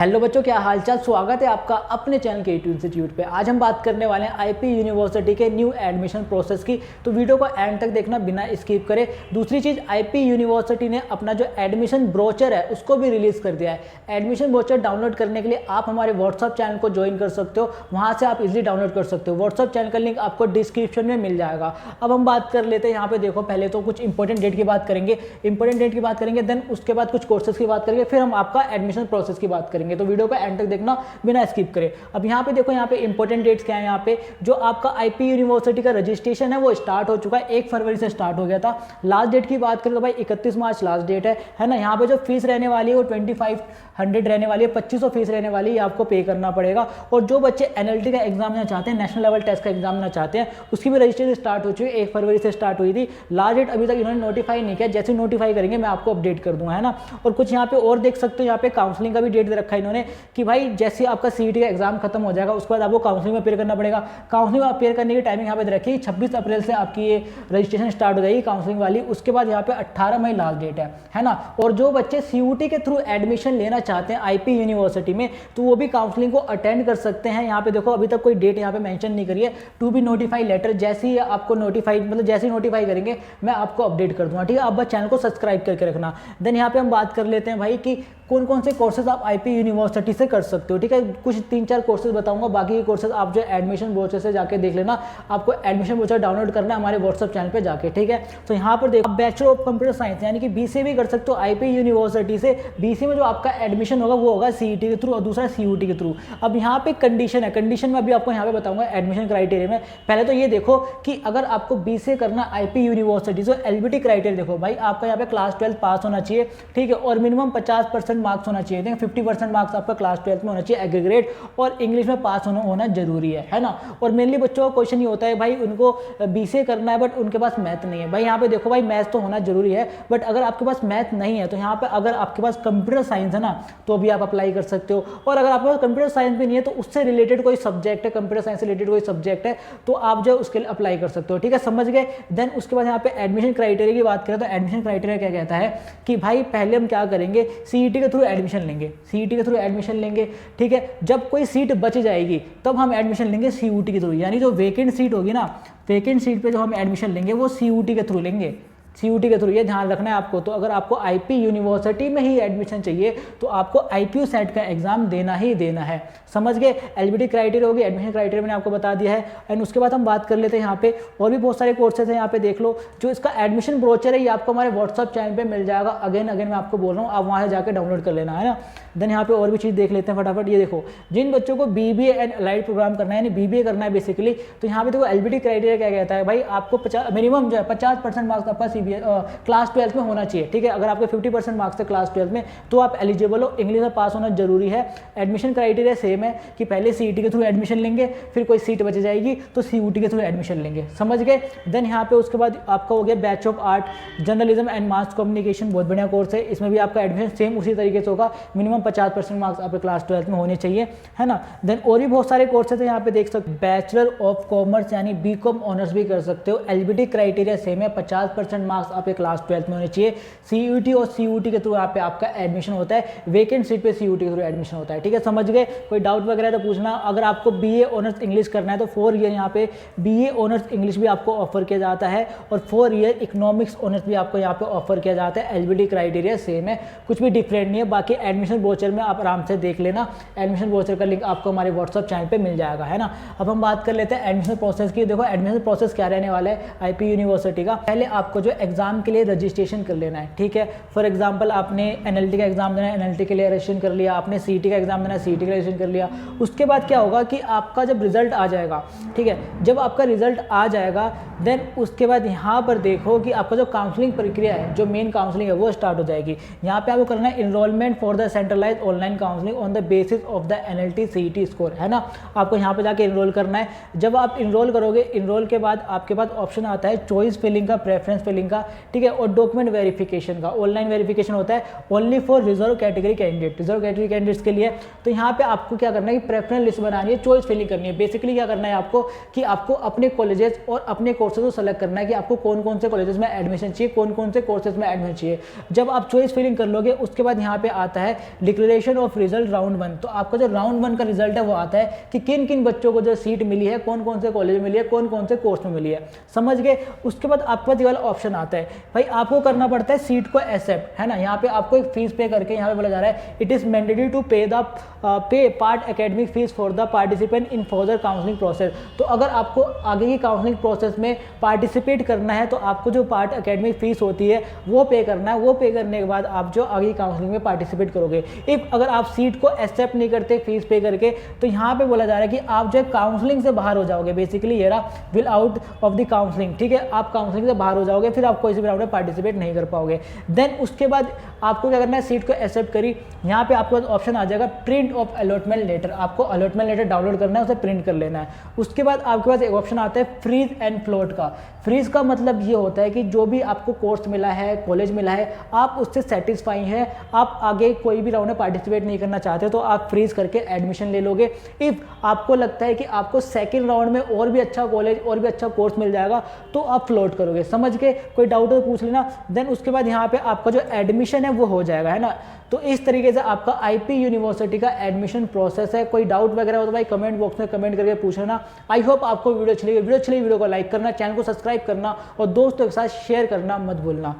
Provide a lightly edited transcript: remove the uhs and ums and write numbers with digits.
Hello बच्चों, क्या हालचाल। स्वागत है आपका अपने चैनल के यूट्यूब इंस्टीट्यूट पे। आज हम बात करने वाले हैं आईपी यूनिवर्सिटी के न्यू एडमिशन प्रोसेस की, तो वीडियो को एंड तक देखना बिना स्किप करे। दूसरी चीज़, आईपी यूनिवर्सिटी ने अपना जो एडमिशन ब्रोचर है उसको भी रिलीज़ कर दिया है। एडमिशन ब्रोचर डाउनलोड करने के लिए आप हमारे व्हाट्सअप चैनल को ज्वाइन कर सकते हो, वहाँ से आप इजीली डाउनलोड कर सकते हो। व्हाट्सअप चैनल का लिंक आपको डिस्क्रिप्शन में मिल जाएगा। अब हम बात कर लेते हैं यहाँ पे। देखो, पहले तो कुछ इंपॉर्टेंट डेट की बात करेंगे, देन उसके बाद कुछ कोर्सेज की बात करेंगे, फिर हम आपका एडमिशन प्रोसेस की बात करेंगे। तो वीडियो को एंड तक देखना बिना स्किप करें। अब यहाँ पे देखो, यहाँ पे इंपॉर्टेंट डेट्स क्या है। यहाँ पे जो आपका आईपी यूनिवर्सिटी का रजिस्ट्रेशन है वो स्टार्ट हो चुका है, 1 फरवरी से स्टार्ट हो गया था। लास्ट डेट की बात करें तो भाई 31 मार्च लास्ट डेट है ना। यहाँ पे जो फीस रहने वाली है वो 2500 रहने वाली है, 2500 फीस रहने वाली है, आपको पे करना पड़ेगा। और जो बच्चे एनएलटी का एग्जाम देना चाहते हैं, नेशनल लेवल टेस्ट का एग्जाम देना चाहते हैं, उसकी भी रजिस्ट्रेशन स्टार्ट हो चुकी है, 1 फरवरी से स्टार्ट हुई थी। लास्ट डेट अभी तक इन्होंने नोटिफाई नहीं किया, जैसे नोटिफाई करेंगे मैं आपको अपडेट कर दूंगा, है ना। और कुछ यहाँ पे और देख सकते हो, यहाँ पे काउंसलिंग का भी डेट दे रखा है इन्होंने कि भाई जैसे आपका सीईटी का एग्जाम खत्म हो जाएगा उसके बाद आपको काउंसलिंग में अपेयर करना पड़ेगा। काउंसलिंग में अपेयर करने की टाइमिंग यहाँ पे रखी है 26 अप्रैल से आपकी ये रजिस्ट्रेशन स्टार्ट हो जाएगी काउंसलिंग वाली। उसके बाद यहाँ पे 18 मई लास्ट डेट है ना। और जो बच्चे सीयूटी के थ्रू एडमिशन लेना चाहते हैं आईपी यूनिवर्सिटी में, तो वो भी काउंसलिंग को अटेंड कर सकते हैं। यहाँ पे देखो, अभी तक कोई डेट यहाँ पे मेंशन नहीं करी है। टू बी नोटिफाई लेटर जैसे ही आपको नोटिफाई, मतलब जैसे ही नोटिफाई करेंगे मैं आपको अपडेट कर दूंगा, ठीक है। आप बस चैनल को सब्सक्राइब करके रखना। देन यहाँ पे हम बात कर लेते हैं भाई कि कौन कौन से कोर्सेज आप आईपी यूनिवर्सिटी से कर सकते हो, ठीक है। कुछ 3-4 कोर्सेज बताऊंगा, बाकी के कोर्सेज आप जो एडमिशन ब्रोचर से जाके देख लेना। आपको एडमिशन ब्रोचर डाउनलोड करना है हमारे व्हाट्सअप चैनल पे जाके, ठीक है। तो यहाँ पर देखो, बैचलर ऑफ कंप्यूटर साइंस यानी कि बीसीए भी कर सकते हो आईपी यूनिवर्सिटी से। बीसीए में जो आपका एडमिशन होगा वो होगा सीईटी के थ्रू और दूसरा सीयूटी के थ्रू। अब यहाँ पे कंडीशन है, कंडीशन में अभी आपको यहाँ पे बताऊंगा एडमिशन क्राइटेरिया में। पहले तो ये देखो कि अगर आपको बीसीए करना आईपी यूनिवर्सिटी से, एलबीटी क्राइटेरिया देखो भाई, आपका यहाँ पे क्लास 12 पास होना चाहिए, ठीक है। और मिनिमम 50% मार्क्स होना चाहिए, 50% मार्क्स आपका क्लास 12 में होना चाहिए एग्रीगेट, और इंग्लिश में पास होना जरूरी है ना। और मेनली बच्चों का क्वेश्चन ये होता है भाई, उनको बीसीए करना है बट उनके पास मैथ नहीं है। भाई यहाँ पे देखो भाई, मैथ तो होना जरूरी है, बट अगर आपके पास मैथ नहीं है तो यहाँ पे अगर आपके पास कंप्यूटर साइंस है ना तो भी आप अप्लाई कर सकते हो। और अगर आपके पास कंप्यूटर साइंस भी नहीं है तो उससे रिलेटेड कोई सब्जेक्ट है, कंप्यूटर साइंस से रिलेटेड कोई सब्जेक्ट है, तो आप जो उसके लिए अप्लाई कर सकते हो, ठीक है, समझ गए। देन उसके बाद यहाँ पे एडमिशन क्राइटेरिया की बात करें तो एडमिशन क्राइटेरिया क्या कहता है कि भाई पहले हम क्या करेंगे, सीईटी के थ्रू एडमिशन लेंगे, सीईटी के थ्रू एडमिशन लेंगे, ठीक है। जब कोई सीट बच जाएगी तब हम एडमिशन लेंगे सीयूटी के थ्रू, यानी जो वेकेंट सीट होगी ना, वेकेंट सीट पे जो हम एडमिशन लेंगे वो सीयूटी के थ्रू लेंगे, सीयूटी के थ्रू, ये ध्यान रखना है आपको। तो अगर आपको आईपी यूनिवर्सिटी में ही एडमिशन चाहिए तो आपको आईपीयू सेट का एग्जाम देना ही देना है, समझ गए। एलबीटी क्राइटेरिया होगी, एडमिशन क्राइटेरिया मैंने आपको बता दिया है। एंड उसके बाद हम बात कर लेते हैं यहाँ पे और भी बहुत सारे कोर्सेज हैं, यहाँ पे देख लो। जो इसका एडमिशन ब्रोचर है ये आपको हमारे व्हाट्सअप चैनल पर मिल जाएगा। अगेन मैं आपको बोल रहा हूँ, आप वहाँ से जाकर डाउनलोड कर लेना, है ना। देन यहाँ पे और भी चीज़ देख लेते हैं फटाफट। ये देखो, जिन बच्चों को बीबीए एंड अलाइड प्रोग्राम करना है, यानी बीबीए करना है बेसिकली, तो यहाँ पे देखो एलबीटी क्राइटेरिया क्या कहता है भाई, आपको मिनिमम जो है 50% मार्क्स आपका सीबीए क्लास 12 में होना चाहिए, ठीक है। अगर आपके 50% मार्क्स थे क्लास 12 में तो आप एलिजिबल हो। इंग्लिश में पास होना जरूरी है। एडमिशन क्राइटेरिया सेम है कि पहले सीईटी के थ्रू एडमिशन लेंगे, फिर कोई सीट बच जाएगी तो सीयूटी के थ्रू एडमिशन लेंगे, समझ गए। देन यहाँ पे उसके बाद आपका हो गया batch of art journalism and mass communication, बहुत बढ़िया कोर्स है। इसमें भी आपका एडमिशन सेम उसी तरीके से होगा, मिनिमम 50% मार्क्स आपके क्लास 12 में होने चाहिए, है ना। देन और भी बहुत सारे कोर्सेज हैं यहाँ पे देख सकते हो। बैचलर ऑफ कॉमर्स यानी बीकॉम ऑनर्स भी कर सकते हो। एलबीटी क्राइटेरिया सेम है, 50% मार्क्स आपके क्लास 12 में होने चाहिए। सीयूटी और सीयूटी के थ्रू यहाँ पे आपका एडमिशन होता है, वेकेंट सीट पे सीयूटी के थ्रू एडमिशन होता है, ठीक है, समझ गए। कोई डाउट वगैरह तो पूछना। अगर आपको बीए ऑनर्स इंग्लिश करना है तो 4 ईयर यहाँ पे बीए ऑनर्स इंग्लिश भी आपको ऑफर किया जाता है, और 4 ईयर इकोनॉमिक्स ऑनर्स भी आपको यहाँ पे ऑफर किया जाता है। एलबीटी क्राइटेरिया सेम है, कुछ भी डिफरेंट नहीं है। बाकी एडमिशन ब्रोचर में आप आराम से देख लेना, एडमिशन ब्रोचर का लिंक आपको हमारे व्हाट्सअप चैनल पे मिल जाएगा, है ना। अब हम बात कर लेते हैं एडमिशन प्रोसेस की। देखो एडमिशन प्रोसेस क्या रहने वाला है आईपी यूनिवर्सिटी का। पहले आपको जो एग्जाम के लिए रजिस्ट्रेशन कर लेना है, ठीक है। फॉर एग्जांपल आपने एनएलटी का एग्जाम देना है, एनएलटी के लिए रजिस्ट्रेशन कर लिया। आपने सीईटी का एग्जाम देना है, सीईटी का रजिस्ट्रेशन कर लिया। उसके बाद क्या होगा कि आपका जब रिजल्ट आ जाएगा, ठीक है, जब आपका रिजल्ट आ जाएगा देन उसके बाद यहाँ पर देखो कि आपका जो काउंसलिंग प्रक्रिया है, जो मेन काउंसलिंग है वो स्टार्ट हो जाएगी। यहाँ पे आपको करना है enrolment for the centralised online counselling on the basis of the NLT CET score, है ना। आपको यहाँ पे जाके इनरोल करना है। जब आप इनरोल करोगे, इनरोल के बाद आपके पास ऑप्शन आता है चॉइस फिलिंग का, प्रेफरेंस फिलिंग का, ठीक है, और डॉक्यूमेंट वेरिफिकेशन का। ऑनलाइन वेरिफिकेशन होता है only for reserve category candidate, reserve category candidates के लिए। तो यहाँ पे आपको क्या करना है कि प्रेफरेंस लिस्ट बनानी है, चॉइस फिलिंग करनी है। बेसिकली क्या करना है आपको कि आपको अपने कॉलेजेस और अपने कोर्सेज को सेलेक्ट करना है कि आपको कौन कौन से कॉलेजेस में एडमिशन चाहिए, कौन कौन से कोर्सेज में एडमिशन चाहिए। जब आप चॉइस फिलिंग कर लोगे उसके बाद यहाँ पे आता है डिक्लेरेशन ऑफ रिजल्ट राउंड 1। तो आपका जो राउंड 1 का रिजल्ट है वो आता है कि किन किन बच्चों को जो सीट मिली है, कौन कौन से कॉलेज में मिली है, कौन कौन से कोर्स में मिली है, समझ गए। उसके बाद आपके पास ये वाला ऑप्शन आता है, भाई आपको करना पड़ता है सीट को एक्सेप्ट, है ना। यहाँ पे आपको एक फीस पे करके यहाँ पे बोला जा रहा है इट इज मैंडेटरी टू पे part academic fees for the participant in further counselling process. तो अगर आपको आगे की काउंसलिंग प्रोसेस में पार्टिसिपेट करना है तो आपको जो पार्ट एकेडमिक फीस होती है वो पे करना है। वो पे करने के बाद आप जो आगे काउंसलिंग में पार्टिसिपेट करोगे। इफ अगर आप सीट को एक्सेप्ट नहीं करते फीस पे करके, तो यहाँ पे बोला जा रहा है कि आप जो काउंसलिंग से बाहर हो जाओगे। बेसिकली ये रहा will out of the counselling, ठीक है, आप काउंसलिंग से बाहर हो जाओगे, फिर आप कोई भी राउंड में पार्टिसिपेट नहीं कर पाओगे। देन उसके बाद आपको क्या करना है, सीट को एक्सेप्ट करी, यहाँ पे आपके पास ऑप्शन आ जाएगा प्रिंट ऑफ अलॉटमेंट लेटर। आपको अलॉटमेंट लेटर डाउनलोड करना है, उसे प्रिंट कर लेना है। उसके बाद आपके पास एक ऑप्शन आता है फ्रीज एंड फ्लोट का। फ्रीज का मतलब ये होता है कि जो भी आपको कोर्स मिला है, कॉलेज मिला है, आप उससे सेटिस्फाई हैं, आप आगे कोई भी राउंड में पार्टिसिपेट नहीं करना चाहते तो आप फ्रीज करके एडमिशन ले लोगे। इफ आपको लगता है कि आपको सेकंड राउंड में और भी अच्छा कॉलेज और भी अच्छा कोर्स मिल जाएगा तो आप फ्लोट करोगे। समझ के कोई डाउट हो तो पूछ लेना। देन उसके बाद यहाँ पे आपका जो एडमिशन है वो हो जाएगा, है ना। तो इस तरीके से आपका आईपी यूनिवर्सिटी का एडमिशन प्रोसेस है। कोई डाउट वगैरह हो तो भाई कमेंट बॉक्स में कमेंट करके पूछना। आई होप आपको वीडियो अच्छी लगी। वीडियो अच्छी लगी वीडियो को लाइक करना, चैनल को सब्सक्राइब करना और दोस्तों के साथ शेयर करना मत भूलना।